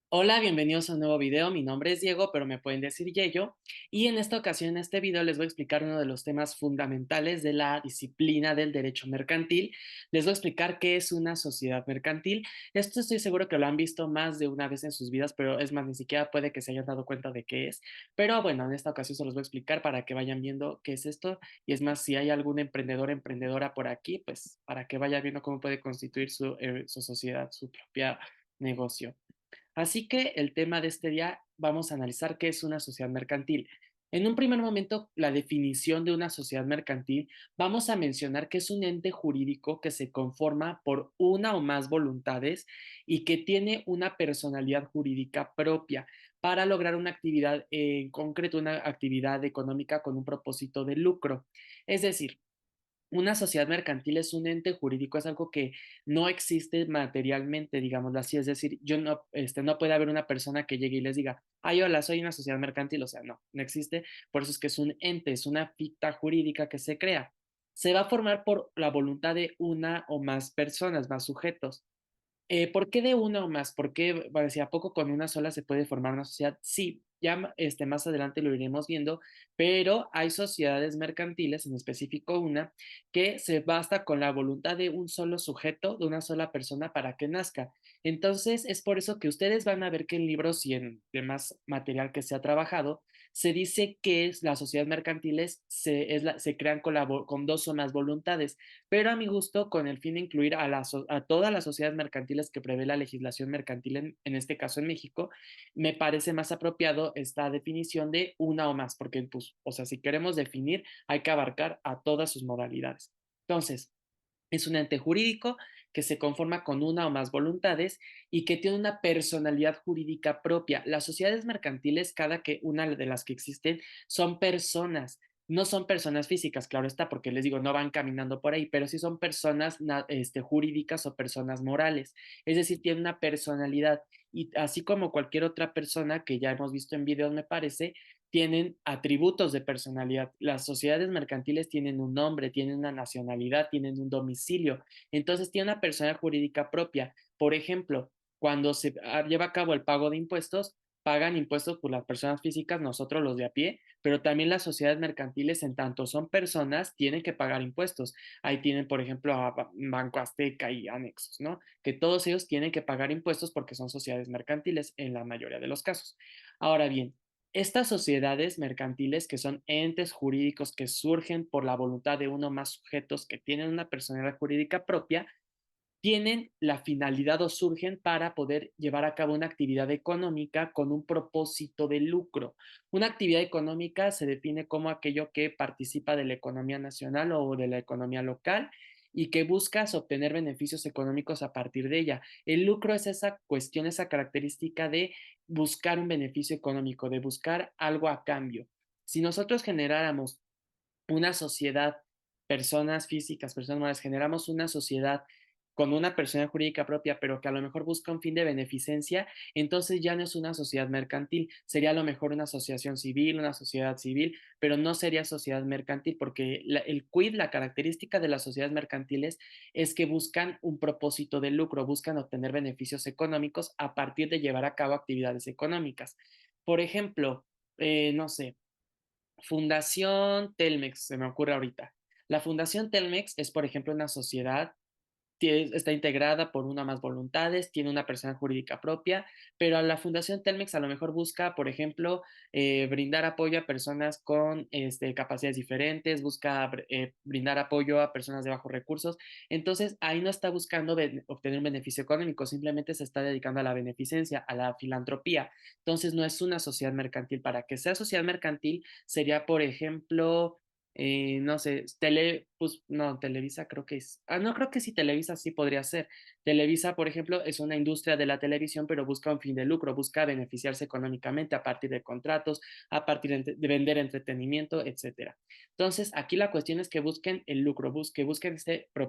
Hola, bienvenidos a un nuevo video. Mi nombre es Diego, pero me pueden decir Yello. Y en esta ocasión, en este video, les voy a explicar uno de los temas fundamentales de la disciplina del derecho mercantil. Les voy a explicar qué es una sociedad mercantil. Esto estoy seguro que lo han visto más de una vez en sus vidas, pero es más, ni siquiera puede que se hayan dado cuenta de qué es. Pero bueno, en esta ocasión se los voy a explicar para que vayan viendo qué es esto. Y es más, si hay algún emprendedor, emprendedora por aquí, pues para que vaya viendo cómo puede constituir su sociedad, su propia negocio. Así que el tema de este día vamos a analizar qué es una sociedad mercantil. En un primer momento, la definición de una sociedad mercantil, vamos a mencionar que es un ente jurídico que se conforma por una o más voluntades y que tiene una personalidad jurídica propia para lograr una actividad en concreto, una actividad económica con un propósito de lucro. Es decir, una sociedad mercantil es un ente jurídico, es algo que no existe materialmente, digámoslo así. Es decir, yo no, no puede haber una persona que llegue y les diga, ay, hola, soy una sociedad mercantil. O sea, no, no existe. Por eso es que es un ente, es una ficta jurídica que se crea. Se va a formar por la voluntad de una o más personas, más sujetos. ¿Por qué de una o más? ¿Por qué, bueno, si a poco con una sola se puede formar una sociedad? Sí, ya más adelante lo iremos viendo, pero hay sociedades mercantiles, en específico una, que se basta con la voluntad de un solo sujeto, de una sola persona para que nazca. Entonces, es por eso que ustedes van a ver que en libros y en demás material que se ha trabajado, se dice que las sociedades mercantiles se crean con dos o más voluntades, pero a mi gusto, con el fin de incluir a todas las sociedades mercantiles que prevé la legislación mercantil, en este caso en México, me parece más apropiado esta definición de una o más, porque, pues, o sea, si queremos definir, hay que abarcar a todas sus modalidades. Entonces, es un ente jurídico que se conforma con una o más voluntades y que tiene una personalidad jurídica propia. Las sociedades mercantiles, cada que una de las que existen, son personas. No son personas físicas, claro está, porque les digo, no van caminando por ahí, pero sí son personas jurídicas o personas morales. Es decir, tienen una personalidad y así como cualquier otra persona que ya hemos visto en videos, me parece, tienen atributos de personalidad. Las sociedades mercantiles tienen un nombre, tienen una nacionalidad, tienen un domicilio. Entonces, tiene una personalidad jurídica propia. Por ejemplo, cuando se lleva a cabo el pago de impuestos, pagan impuestos por las personas físicas, nosotros los de a pie, pero también las sociedades mercantiles, en tanto son personas, tienen que pagar impuestos. Ahí tienen, por ejemplo, a Banco Azteca y anexos, ¿no? Que todos ellos tienen que pagar impuestos porque son sociedades mercantiles en la mayoría de los casos. Ahora bien, estas sociedades mercantiles, que son entes jurídicos que surgen por la voluntad de uno o más sujetos que tienen una personalidad jurídica propia, tienen la finalidad o surgen para poder llevar a cabo una actividad económica con un propósito de lucro. Una actividad económica se define como aquello que participa de la economía nacional o de la economía local y que buscas obtener beneficios económicos a partir de ella. El lucro es esa cuestión, esa característica de buscar un beneficio económico, de buscar algo a cambio. Si nosotros generáramos una sociedad, personas físicas, personas morales, generamos una sociedad con una persona jurídica propia, pero que a lo mejor busca un fin de beneficencia, entonces ya no es una sociedad mercantil, sería a lo mejor una asociación civil, una sociedad civil, pero no sería sociedad mercantil, porque el quid, la característica de las sociedades mercantiles es que buscan un propósito de lucro, buscan obtener beneficios económicos a partir de llevar a cabo actividades económicas. Por ejemplo, no sé, Fundación Telmex, se me ocurre ahorita. La Fundación Telmex es, por ejemplo, una sociedad, está integrada por una o más voluntades, tiene una persona jurídica propia, pero la Fundación Telmex a lo mejor busca, por ejemplo, brindar apoyo a personas con capacidades diferentes, busca brindar apoyo a personas de bajos recursos. Entonces, ahí no está buscando obtener un beneficio económico, simplemente se está dedicando a la beneficencia, a la filantropía. Entonces, no es una sociedad mercantil. Para que sea sociedad mercantil, sería, por ejemplo, no sé, pues no, Televisa creo que es, no creo que sí, Televisa sí podría ser. Televisa, por ejemplo, es una industria de la televisión, pero busca un fin de lucro, busca beneficiarse económicamente a partir de contratos, a partir de vender entretenimiento, etcétera. Entonces, aquí la cuestión es que busquen el lucro, que busquen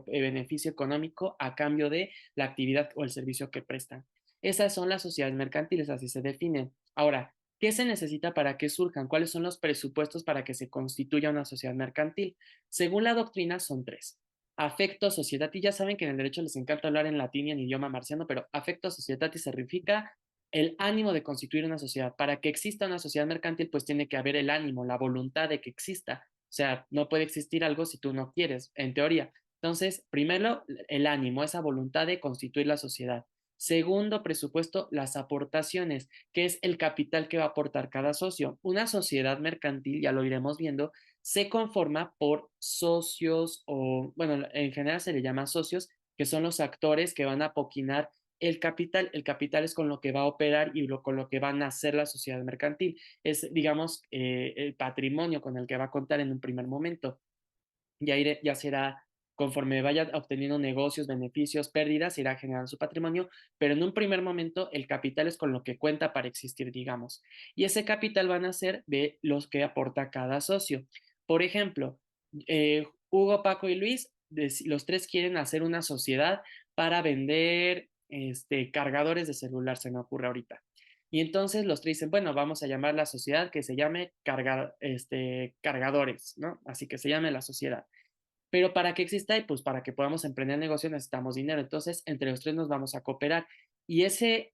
beneficio económico a cambio de la actividad o el servicio que prestan. Esas son las sociedades mercantiles, así se definen. Ahora, ¿qué se necesita para que surjan? ¿Cuáles son los presupuestos para que se constituya una sociedad mercantil? Según la doctrina, son tres. Afecto societati, ya saben que en el derecho les encanta hablar en latín y en idioma marciano, pero afecto societati significa el ánimo de constituir una sociedad. Para que exista una sociedad mercantil, pues tiene que haber el ánimo, la voluntad de que exista. O sea, no puede existir algo si tú no quieres, en teoría. Entonces, primero, el ánimo, esa voluntad de constituir la sociedad. Segundo presupuesto, las aportaciones, que es el capital que va a aportar cada socio. Una sociedad mercantil, ya lo iremos viendo, se conforma por socios o, bueno, en general se le llama socios, que son los actores que van a apoquinar el capital. El capital es con lo que va a operar y con lo que van a hacer la sociedad mercantil. Es, digamos, el patrimonio con el que va a contar en un primer momento. Ya será conforme vaya obteniendo negocios, beneficios, pérdidas, irá generando su patrimonio, pero en un primer momento el capital es con lo que cuenta para existir, digamos. Y ese capital van a ser de los que aporta cada socio. Por ejemplo, Hugo, Paco y Luis, los tres quieren hacer una sociedad para vender cargadores de celular, se me ocurre ahorita. Y entonces los tres dicen, bueno, vamos a llamar la sociedad que se llame cargadores, ¿no? Así que se llame la sociedad. Pero para que exista y pues para que podamos emprender negocio necesitamos dinero. Entonces, entre los tres nos vamos a cooperar. Y ese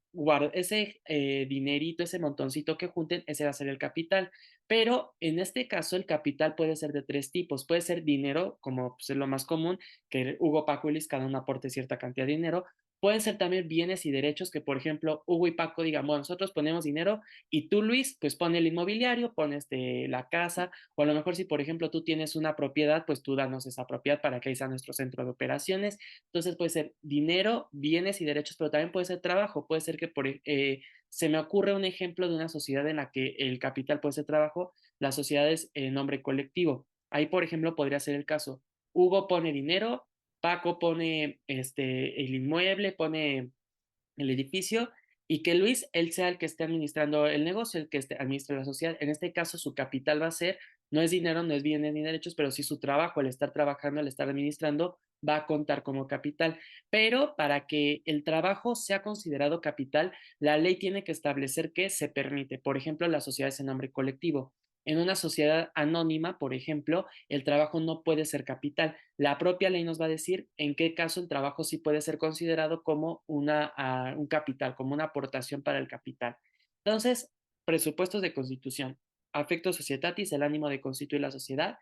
dinerito, ese montoncito que junten, ese va a ser el capital. Pero en este caso, el capital puede ser de tres tipos. Puede ser dinero, como pues, es lo más común, que Hugo, Paco y Luis cada uno aporte cierta cantidad de dinero. Pueden ser también bienes y derechos que, por ejemplo, Hugo y Paco digan, bueno, nosotros ponemos dinero y tú, Luis, pues pone el inmobiliario, pones la casa, o a lo mejor si, por ejemplo, tú tienes una propiedad, pues tú danos esa propiedad para que ahí sea nuestro centro de operaciones. Entonces puede ser dinero, bienes y derechos, pero también puede ser trabajo. Puede ser que se me ocurre un ejemplo de una sociedad en la que el capital puede ser trabajo, la sociedad es en nombre colectivo. Ahí, por ejemplo, podría ser el caso. Hugo pone dinero, Paco pone el inmueble, pone el edificio y que Luis, él sea el que esté administrando el negocio, el que administre la sociedad. En este caso, su capital va a ser, no es dinero, no es bienes ni derechos, pero sí su trabajo, el estar trabajando, el estar administrando, va a contar como capital. Pero para que el trabajo sea considerado capital, la ley tiene que establecer que se permite. Por ejemplo, las sociedades en nombre colectivo. En una sociedad anónima, por ejemplo, el trabajo no puede ser capital. La propia ley nos va a decir en qué caso el trabajo sí puede ser considerado como un capital, como una aportación para el capital. Entonces, presupuestos de constitución, afecto societatis, el ánimo de constituir la sociedad,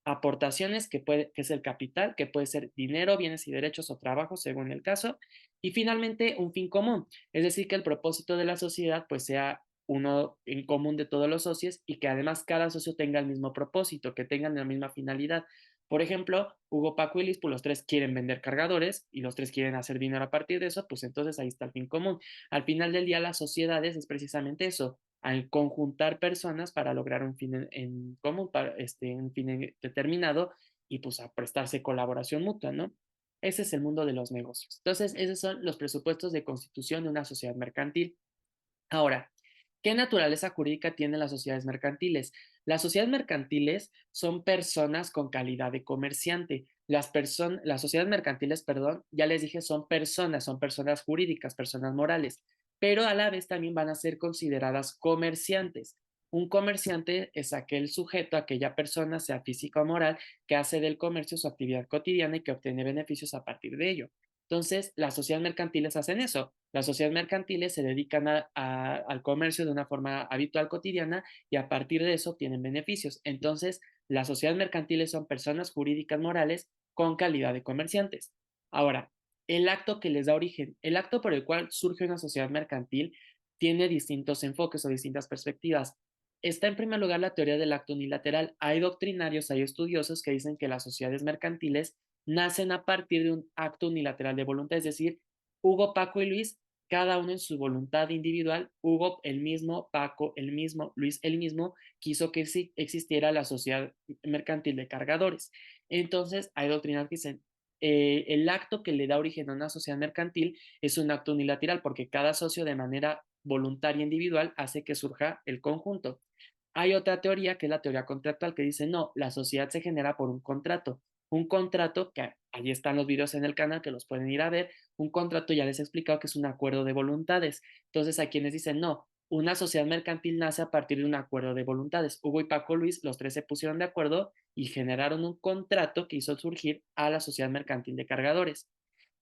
aportaciones, que es el capital, que puede ser dinero, bienes y derechos o trabajo, según el caso, y finalmente un fin común, es decir, que el propósito de la sociedad pues sea uno en común de todos los socios y que además cada socio tenga el mismo propósito, que tengan la misma finalidad. Por ejemplo, Hugo, Paco y Liz, pues los tres quieren vender cargadores y los tres quieren hacer dinero a partir de eso, pues entonces ahí está el fin común. Al final del día, las sociedades es precisamente eso, al conjuntar personas para lograr un fin en común, para un fin determinado y pues a prestarse colaboración mutua, ¿no? Ese es el mundo de los negocios. Entonces, esos son los presupuestos de constitución de una sociedad mercantil. Ahora, ¿qué naturaleza jurídica tienen las sociedades mercantiles? Las sociedades mercantiles son personas con calidad de comerciante. Las sociedades mercantiles, perdón, ya les dije, son personas jurídicas, personas morales, pero a la vez también van a ser consideradas comerciantes. Un comerciante es aquel sujeto, aquella persona, sea física o moral, que hace del comercio su actividad cotidiana y que obtiene beneficios a partir de ello. Entonces, las sociedades mercantiles hacen eso. Las sociedades mercantiles se dedican al comercio de una forma habitual, cotidiana, y a partir de eso tienen beneficios. Entonces, las sociedades mercantiles son personas jurídicas morales con calidad de comerciantes. Ahora, el acto que les da origen, el acto por el cual surge una sociedad mercantil, tiene distintos enfoques o distintas perspectivas. Está en primer lugar la teoría del acto unilateral. Hay doctrinarios, hay estudiosos que dicen que las sociedades mercantiles nacen a partir de un acto unilateral de voluntad, es decir, Hugo, Paco y Luis, cada uno en su voluntad individual, Hugo el mismo, Paco el mismo, Luis el mismo, quiso que sí existiera la sociedad mercantil de cargadores. Entonces, hay doctrinas que dicen, el acto que le da origen a una sociedad mercantil es un acto unilateral porque cada socio de manera voluntaria individual hace que surja el conjunto. Hay otra teoría que es la teoría contractual que dice, no, la sociedad se genera por un contrato. Un contrato, que ahí están los videos en el canal que los pueden ir a ver, un contrato ya les he explicado que es un acuerdo de voluntades. Entonces, hay quienes dicen, no, una sociedad mercantil nace a partir de un acuerdo de voluntades. Hugo y Paco Luis, los tres se pusieron de acuerdo y generaron un contrato que hizo surgir a la sociedad mercantil de cargadores.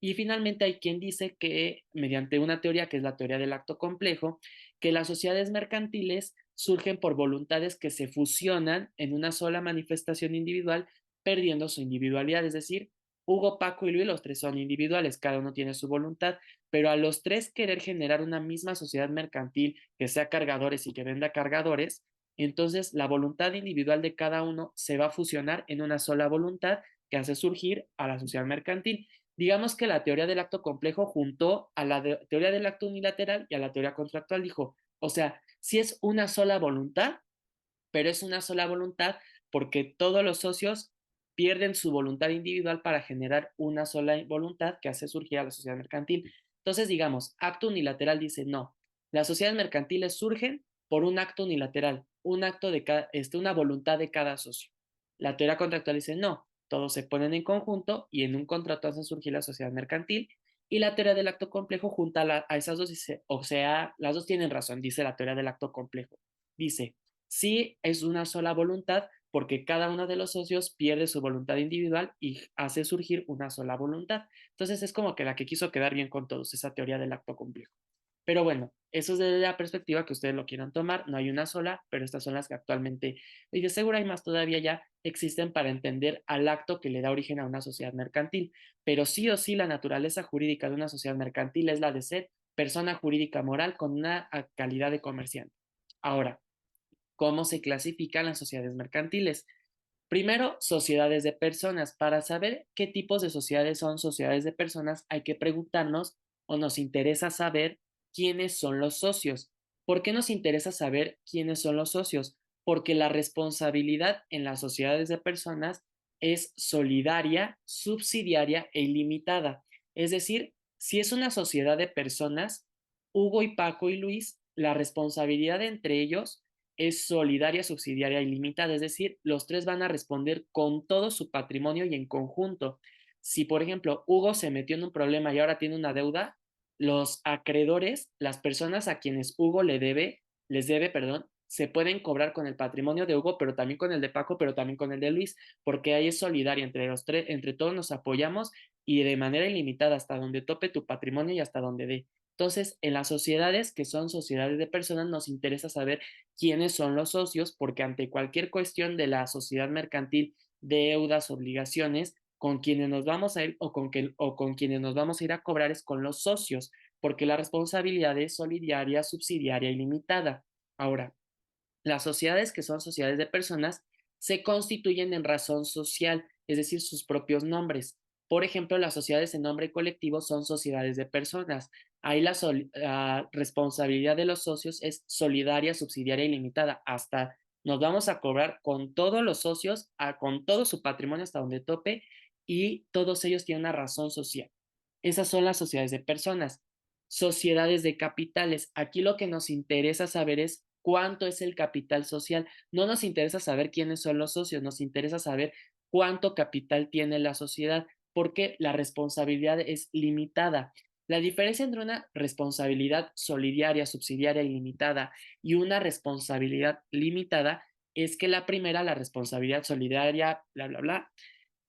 Y finalmente hay quien dice que, mediante una teoría que es la teoría del acto complejo, que las sociedades mercantiles surgen por voluntades que se fusionan en una sola manifestación individual, perdiendo su individualidad. Es decir, Hugo, Paco y Luis, los tres son individuales, cada uno tiene su voluntad, pero a los tres querer generar una misma sociedad mercantil que sea cargadores y que venda cargadores, entonces la voluntad individual de cada uno se va a fusionar en una sola voluntad que hace surgir a la sociedad mercantil. Digamos que la teoría del acto complejo juntó a la teoría del acto unilateral y a la teoría contractual. Dijo, o sea, si es una sola voluntad, pero es una sola voluntad porque todos los socios pierden su voluntad individual para generar una sola voluntad que hace surgir a la sociedad mercantil. Entonces, digamos, acto unilateral dice no. Las sociedades mercantiles surgen por un acto unilateral, un acto de una voluntad de cada socio. La teoría contractual dice no, todos se ponen en conjunto y en un contrato hacen surgir la sociedad mercantil. Y la teoría del acto complejo junta a esas dos, dice, o sea, las dos tienen razón, dice la teoría del acto complejo. Dice, sí es una sola voluntad porque cada uno de los socios pierde su voluntad individual y hace surgir una sola voluntad. Entonces es como que la que quiso quedar bien con todos, esa teoría del acto complejo. Pero bueno, eso es desde la perspectiva que ustedes lo quieran tomar. No hay una sola, pero estas son las que actualmente, y de seguro hay más todavía ya, existen para entender al acto que le da origen a una sociedad mercantil. Pero sí o sí la naturaleza jurídica de una sociedad mercantil es la de ser persona jurídica moral con una calidad de comerciante. Ahora, ¿cómo se clasifican las sociedades mercantiles? Primero, sociedades de personas. Para saber qué tipos de sociedades son sociedades de personas, hay que preguntarnos o nos interesa saber quiénes son los socios. ¿Por qué nos interesa saber quiénes son los socios? Porque la responsabilidad en las sociedades de personas es solidaria, subsidiaria e ilimitada. Es decir, si es una sociedad de personas, Hugo y Paco y Luis, la responsabilidad entre ellos es solidaria, subsidiaria y limitada, es decir, los tres van a responder con todo su patrimonio y en conjunto. Si, por ejemplo, Hugo se metió en un problema y ahora tiene una deuda, los acreedores, las personas a quienes Hugo les debe, perdón, se pueden cobrar con el patrimonio de Hugo, pero también con el de Paco, pero también con el de Luis, porque ahí es solidaria entre los tres, entre todos nos apoyamos y de manera ilimitada hasta donde tope tu patrimonio y hasta donde dé. Entonces, en las sociedades que son sociedades de personas, nos interesa saber quiénes son los socios, porque ante cualquier cuestión de la sociedad mercantil, deudas, obligaciones, con quienes nos vamos a ir o con quienes nos vamos a ir a cobrar es con los socios, porque la responsabilidad es solidaria, subsidiaria y limitada. Ahora, las sociedades que son sociedades de personas se constituyen en razón social, es decir, sus propios nombres. Por ejemplo, las sociedades en nombre colectivo son sociedades de personas. Ahí la responsabilidad de los socios es solidaria, subsidiaria y limitada. Hasta nos vamos a cobrar con todos los socios, con todo su patrimonio hasta donde tope, y todos ellos tienen una razón social. Esas son las sociedades de personas. Sociedades de capitales. Aquí lo que nos interesa saber es cuánto es el capital social. No nos interesa saber quiénes son los socios, nos interesa saber cuánto capital tiene la sociedad, porque la responsabilidad es limitada. La diferencia entre una responsabilidad solidaria, subsidiaria y limitada y una responsabilidad limitada es que la primera, la responsabilidad solidaria, bla, bla, bla,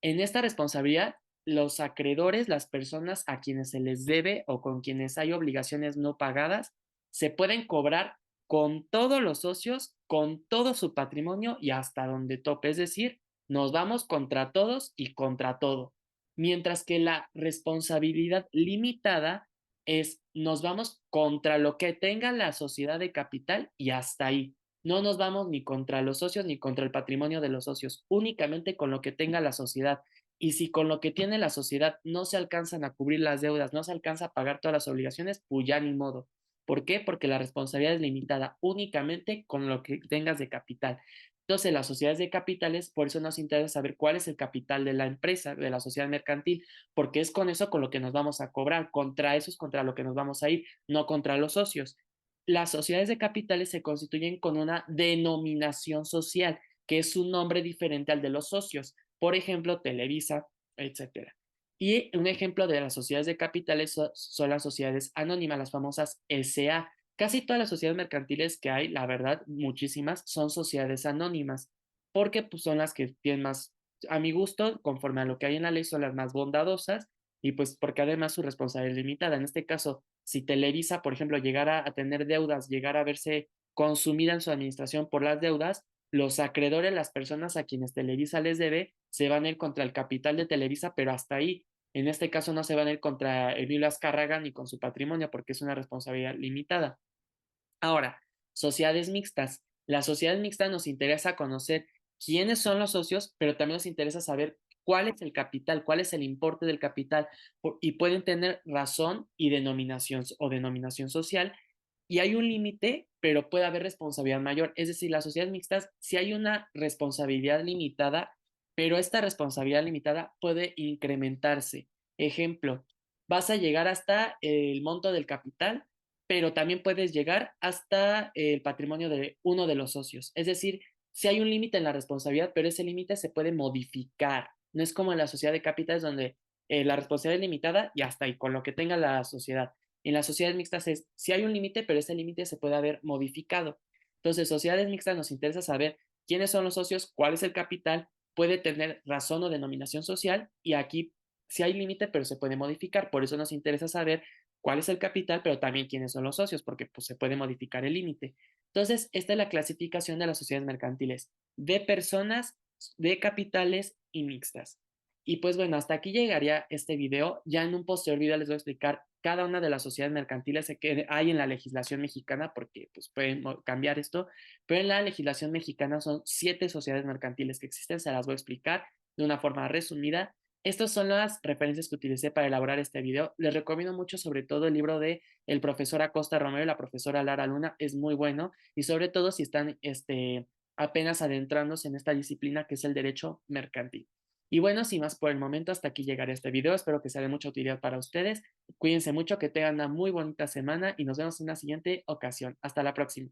en esta responsabilidad, los acreedores, las personas a quienes se les debe o con quienes hay obligaciones no pagadas, se pueden cobrar con todos los socios, con todo su patrimonio y hasta donde tope. Es decir, nos vamos contra todos y contra todo. Mientras que la responsabilidad limitada es nos vamos contra lo que tenga la sociedad de capital y hasta ahí. No nos vamos ni contra los socios ni contra el patrimonio de los socios, únicamente con lo que tenga la sociedad. Y si con lo que tiene la sociedad no se alcanzan a cubrir las deudas, no se alcanza a pagar todas las obligaciones, pues ya ni modo. ¿Por qué? Porque la responsabilidad es limitada únicamente con lo que tengas de capital. Entonces, las sociedades de capitales, por eso nos interesa saber cuál es el capital de la empresa, de la sociedad mercantil, porque es con eso con lo que nos vamos a cobrar. Contra eso es contra lo que nos vamos a ir, no contra los socios. Las sociedades de capitales se constituyen con una denominación social, que es un nombre diferente al de los socios. por ejemplo, Televisa, etcétera. Y un ejemplo de las sociedades de capitales son las sociedades anónimas, las famosas SA. Casi todas las sociedades mercantiles que hay, la verdad, muchísimas, son sociedades anónimas, porque pues, son las que tienen más, a mi gusto, conforme a lo que hay en la ley, son las más bondadosas y pues porque además su responsabilidad es limitada. En este caso, si Televisa, por ejemplo, llegara a tener deudas, llegara a verse consumida en su administración por las deudas, los acreedores, las personas a quienes Televisa les debe, se van a ir contra el capital de Televisa, pero hasta ahí. En este caso no se van a ir contra Emilio Azcárraga ni con su patrimonio porque es una responsabilidad limitada. Ahora, sociedades mixtas. Las sociedades mixtas nos interesa conocer quiénes son los socios, pero también nos interesa saber cuál es el capital, cuál es el importe del capital y pueden tener razón y denominación social y hay un límite, pero puede haber responsabilidad mayor. Es decir, las sociedades mixtas, si hay una responsabilidad limitada, pero esta responsabilidad limitada puede incrementarse. Ejemplo, vas a llegar hasta el monto del capital, pero también puedes llegar hasta el patrimonio de uno de los socios. Es decir, si hay un límite en la responsabilidad, pero ese límite se puede modificar. No es como en la sociedad de capitales donde la responsabilidad es limitada y hasta ahí, con lo que tenga la sociedad. En las sociedades mixtas es, si hay un límite, pero ese límite se puede haber modificado. Entonces, sociedades mixtas nos interesa saber quiénes son los socios, cuál es el capital, puede tener razón o denominación social y aquí sí hay límite, pero se puede modificar. Por eso nos interesa saber cuál es el capital, pero también quiénes son los socios, porque pues, se puede modificar el límite. Entonces, esta es la clasificación de las sociedades mercantiles, de personas, de capitales y mixtas. Y pues bueno, hasta aquí llegaría este video. Ya en un posterior video les voy a explicar cada una de las sociedades mercantiles que hay en la legislación mexicana, porque pues pueden cambiar esto, pero en la legislación mexicana son 7 sociedades mercantiles que existen, se las voy a explicar de una forma resumida. Estas son las referencias que utilicé para elaborar este video. Les recomiendo mucho sobre todo el libro de el profesor Acosta Romero y la profesora Lara Luna, es muy bueno y sobre todo si están apenas adentrándose en esta disciplina que es el derecho mercantil. Y bueno, sin más por el momento, hasta aquí llegará este video. Espero que sea de mucha utilidad para ustedes. Cuídense mucho, que tengan una muy bonita semana y nos vemos en una siguiente ocasión. Hasta la próxima.